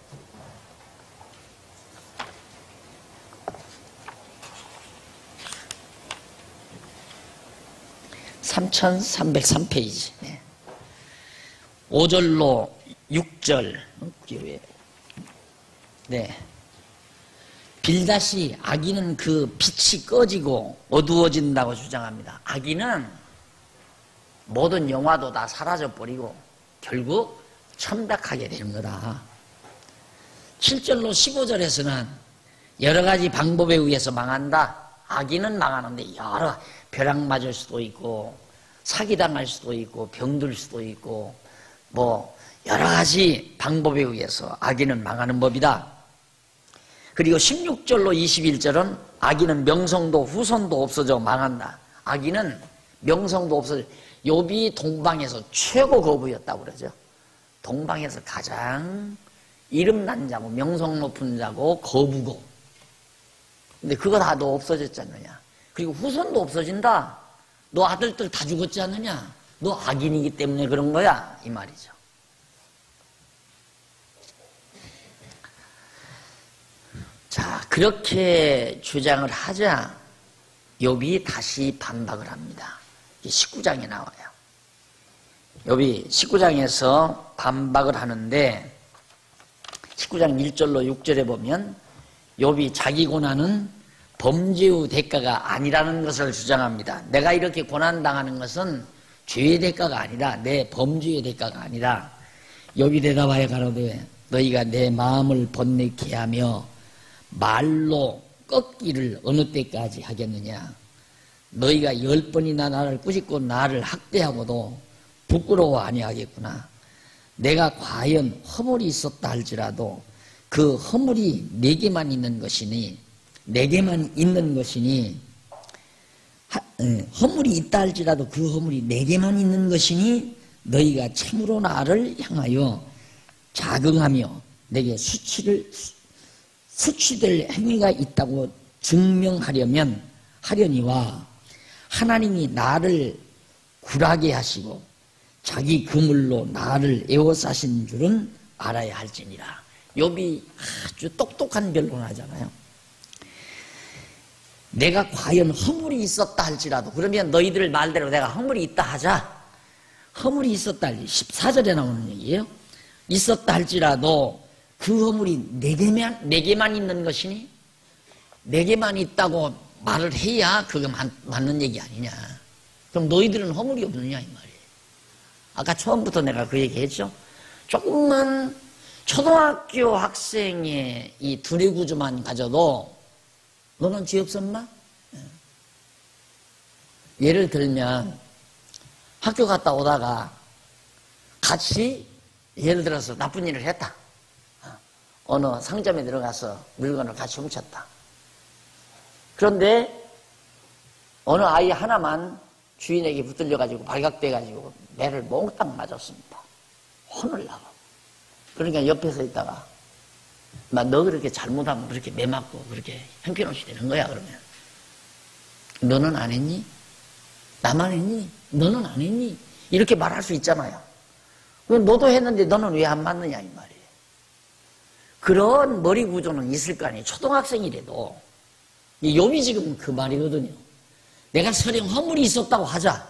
3303페이지. 네. 5절로 6절. 네. 빌닷이 아기는 그 빛이 꺼지고 어두워진다고 주장합니다. 아기는 모든 영화도 다 사라져버리고 결국 천백하게 되는 거다. 7절로 15절에서는 여러 가지 방법에 의해서 망한다. 아기는 망하는데 여러 벼락 맞을 수도 있고 사기당할 수도 있고 병들 수도 있고 뭐 여러 가지 방법에 의해서 아기는 망하는 법이다. 그리고 16절로 21절은 아기는 명성도 후손도 없어져 망한다. 아기는 명성도 없어져. 욥이 동방에서 최고 거부였다고 그러죠. 동방에서 가장 이름난 자고 명성 높은 자고 거부고. 근데 그거 다 너 없어졌지 않느냐. 그리고 후손도 없어진다. 너 아들들 다 죽었지 않느냐. 너 악인이기 때문에 그런 거야 이 말이죠. 자, 그렇게 주장을 하자 욥이 다시 반박을 합니다. 19장에 나와요. 욥이 19장에서 반박을 하는데 19장 1절로 6절에 보면 욥이 자기 고난은 범죄의 대가가 아니라는 것을 주장합니다. 내가 이렇게 고난당하는 것은 죄의 대가가 아니라 내 범죄의 대가가 아니라 욥이 대답하여 가로되 너희가 내 마음을 번뇌케 하며 말로 꺾기를 어느 때까지 하겠느냐. 너희가 10번이나 나를 꾸짖고 나를 학대하고도 부끄러워 아니하겠구나. 내가 과연 허물이 있었다 할지라도 그 허물이 내게만 있는 것이니 허물이 있다 할지라도 그 허물이 내게만 있는 것이니 너희가 참으로 나를 향하여 자긍하며 내게 수치될 행위가 있다고 하려니와 하나님이 나를 굴하게 하시고 자기 그물로 나를 에워싸신 줄은 알아야 할지니라. 욥이 아주 똑똑한 변론하잖아요. 내가 과연 허물이 있었다 할지라도, 그러면 너희들 말대로 내가 허물이 있다 하자. 허물이 있었다 할지 14절에 나오는 얘기예요. 있었다 할지라도 그 허물이 내게만 있는 것이니 내게만 있다고 말을 해야 그게 맞는 얘기 아니냐. 그럼 너희들은 허물이 없느냐 이 말이에요. 아까 처음부터 내가 그 얘기 했죠. 조금만 초등학교 학생의 이 두뇌구조만 가져도 너는 죄 없었나? 예를 들면 학교 갔다 오다가 같이 예를 들어서 나쁜 일을 했다. 어느 상점에 들어가서 물건을 같이 훔쳤다. 그런데 어느 아이 하나만 주인에게 붙들려가지고 발각돼가지고 매를 몽땅 맞았습니다. 혼을 나고. 그러니까 옆에서 있다가 너 그렇게 잘못하면 그렇게 매 맞고 그렇게 형편없이 되는 거야. 그러면 너는 안 했니? 나만 했니? 너는 안 했니? 이렇게 말할 수 있잖아요. 너도 했는데 너는 왜 안 맞느냐 이 말이에요. 그런 머리 구조는 있을 거 아니에요. 초등학생이라도. 욥이 지금 그 말이거든요. 내가 설령 허물이 있었다고 하자.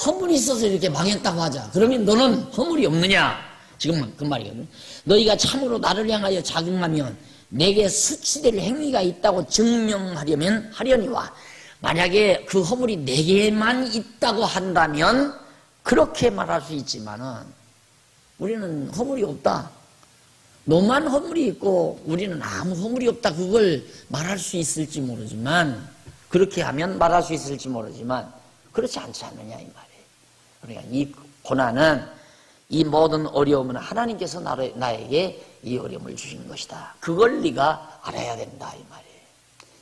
허물이 있어서 이렇게 망했다고 하자. 그러면 너는 허물이 없느냐? 지금 그 말이거든요. 너희가 참으로 나를 향하여 자긍하면 내게 수치될 행위가 있다고 증명하려면 하려니와, 만약에 그 허물이 내게만 있다고 한다면 그렇게 말할 수 있지만은 우리는 허물이 없다. 너만 허물이 있고 우리는 아무 허물이 없다. 그걸 말할 수 있을지 모르지만, 그렇게 하면 말할 수 있을지 모르지만 그렇지 않지 않느냐 이 말이에요. 그러니까 이 고난은, 이 모든 어려움은 하나님께서 나에게 이 어려움을 주신 것이다. 그걸 네가 알아야 된다 이 말이에요.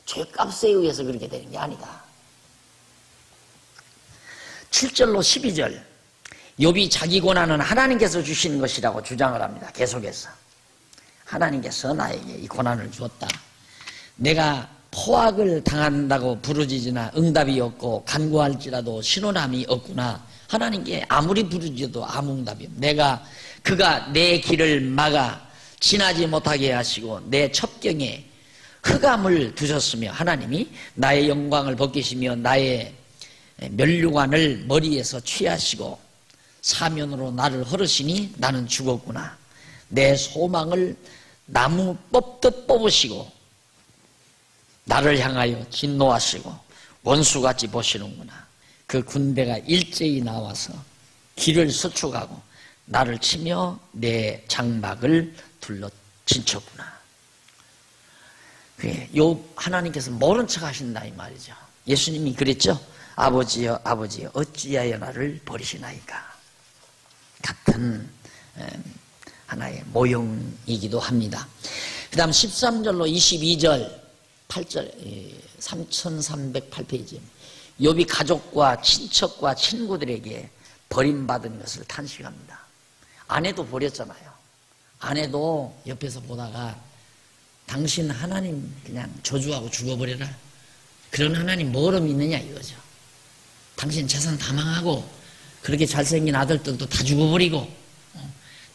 죄값에 의해서 그렇게 되는 게 아니다. 7절로 12절, 욥이 자기 고난은 하나님께서 주신 것이라고 주장을 합니다. 계속해서 하나님께서 나에게 이 고난을 주었다. 내가 포악을 당한다고 부르짖으나 응답이 없고 간구할지라도 신원함이 없구나. 하나님께 아무리 부르짖어도 아무 응답이 없다. 그가 내 길을 막아 지나지 못하게 하시고 내 첩경에 흑암을 두셨으며 하나님이 나의 영광을 벗기시며 나의 면류관을 머리에서 취하시고 사면으로 나를 헐으시니 나는 죽었구나. 내 소망을 나무 뽑듯 뽑으시고 나를 향하여 진노하시고 원수같이 보시는구나. 그 군대가 일제히 나와서 길을 수축하고 나를 치며 내 장막을 둘러 진쳤구나. 그래, 요 하나님께서 모른 척 하신다 이 말이죠. 예수님이 그랬죠. 아버지여 아버지여 어찌하여 나를 버리시나이까. 같은 하나의 모형이기도 합니다. 그 다음 13절로 22절 8절 3308페이지 욥이 가족과 친척과 친구들에게 버림받은 것을 탄식합니다. 아내도 버렸잖아요. 아내도 옆에서 보다가 당신 하나님 그냥 저주하고 죽어버려라. 그런 하나님 뭐로 믿느냐 이거죠. 당신 재산 다 망하고 그렇게 잘생긴 아들들도 다 죽어버리고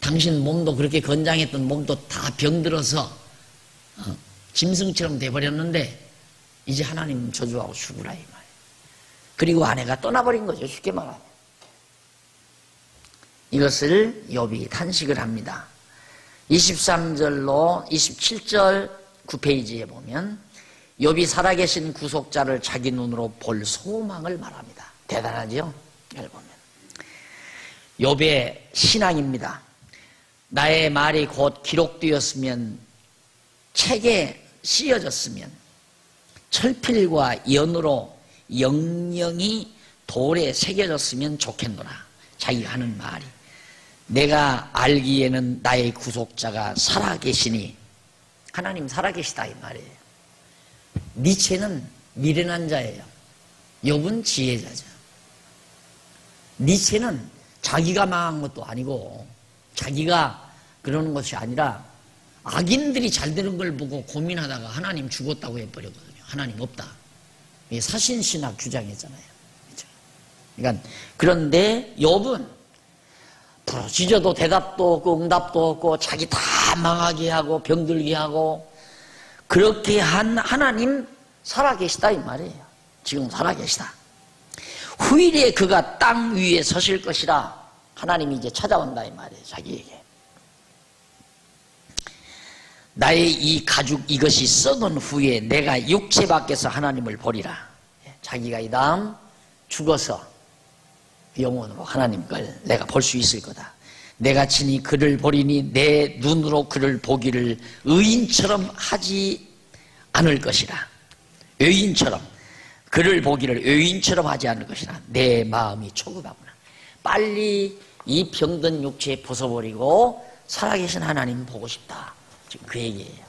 당신 몸도 그렇게 건장했던 몸도 다 병들어서 짐승처럼 돼버렸는데 이제 하나님 저주하고 죽으라 이 말이에요. 그리고 아내가 떠나버린 거죠. 쉽게 말하면. 이것을 욥이 탄식을 합니다. 23절로 27절 9페이지에 보면 욥이 살아계신 구속자를 자기 눈으로 볼 소망을 말합니다. 대단하죠? 이걸 보면 욥의 신앙입니다. 나의 말이 곧 기록되었으면 책에 씌어졌으면 철필과 연으로 영영이 돌에 새겨졌으면 좋겠노라. 자기가 하는 말이 내가 알기에는 나의 구속자가 살아계시니 하나님 살아계시다 이 말이에요. 니체는 미련한 자예요. 욥은 지혜자죠. 니체는 자기가 망한 것도 아니고 자기가 그러는 것이 아니라 악인들이 잘 되는 걸 보고 고민하다가 하나님 죽었다고 해버렸거든요. 하나님 없다. 이게 사신신학 주장이잖아요. 그렇죠? 그러니까 그런데 욥은 부러지져도 대답도 없고 응답도 없고 자기 다 망하게 하고 병들게 하고 그렇게 한 하나님 살아계시다 이 말이에요. 지금 살아계시다. 후일에 그가 땅 위에 서실 것이라 하나님이 이제 찾아온다 이 말이에요. 자기에게. 나의 이 가죽 이것이 썩은 후에 내가 육체 밖에서 하나님을 보리라. 자기가 이 다음 죽어서 영혼으로 하나님 걸 내가 볼 수 있을 거다. 내가 친히 그를 보리니 내 눈으로 그를 보기를 의인처럼 하지 않을 것이라. 의인처럼 그를 보기를 의인처럼 하지 않을 것이라. 내 마음이 초급하구나. 빨리 이 병든 육체 벗어버리고 살아계신 하나님 보고 싶다. 지금 그 얘기예요.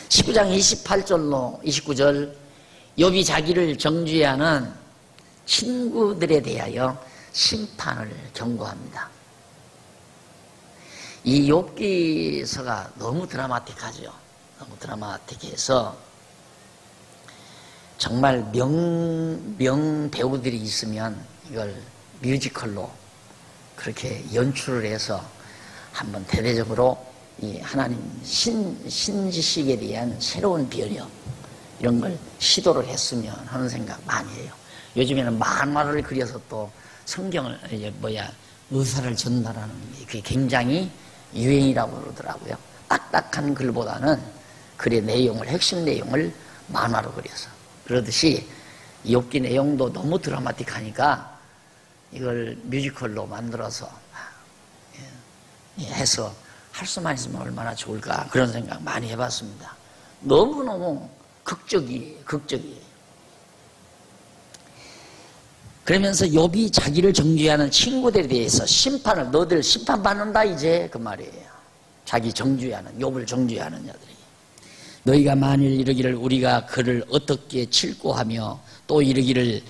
19장 28절로 29절 욥이 자기를 정죄하는 친구들에 대하여 심판을 경고합니다. 이 욥기서가 너무 드라마틱하죠. 너무 드라마틱해서 정말 명 배우들이 있으면 이걸 뮤지컬로 그렇게 연출을 해서 한번 대대적으로 이 하나님 신지식에 대한 새로운 변형 이런 걸 시도를 했으면 하는 생각 많이 해요. 요즘에는 만화를 그려서 또 성경을 의사를 전달하는 게 그게 굉장히 유행이라고 그러더라고요. 딱딱한 글보다는 글의 내용을 핵심 내용을 만화로 그려서 그러듯이 욥기 내용도 너무 드라마틱하니까 이걸 뮤지컬로 만들어서 해서 할 수만 있으면 얼마나 좋을까 그런 생각 많이 해봤습니다. 너무너무 극적이에요. 그러면서 욥이 자기를 정죄하는 친구들에 대해서 심판을 너들 심판받는다 이제 그 말이에요. 자기 정죄하는 욥을 정죄하는 자들이 너희가 만일 이르기를 우리가 그를 어떻게 칠고하며 또 이르기를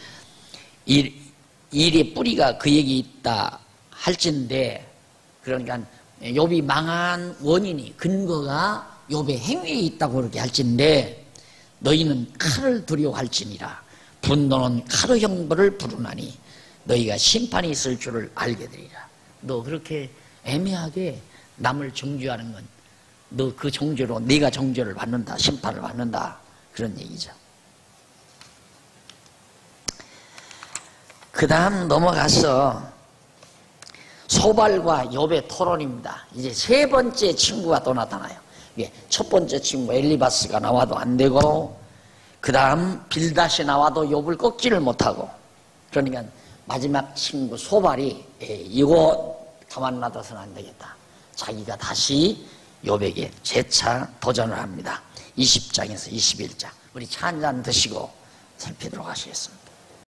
일의 뿌리가 그에게 있다 할진대 그러니까 욥이 망한 원인이 근거가 욥의 행위에 있다고 그렇게 할진대 너희는 칼을 두려워할지니라 분노는 칼의 형벌을 부르나니 너희가 심판이 있을 줄을 알게 되리라. 너 그렇게 애매하게 남을 정죄하는 건 너 그 정죄로 네가 정죄를 받는다 심판을 받는다 그런 얘기죠. 그 다음 넘어가서 소발과 욥의 토론입니다. 이제 세 번째 친구가 또 나타나요. 예, 첫 번째 친구 엘리바스가 나와도 안 되고, 그 다음 빌닷이 나와도 욥을 꺾지를 못하고, 그러니까 마지막 친구 소발이 이거 가만 놔둬서는 안 되겠다. 자기가 다시 욥에게 재차 도전을 합니다. 20장에서 21장. 우리 차 한잔 드시고 살피도록 하시겠습니다.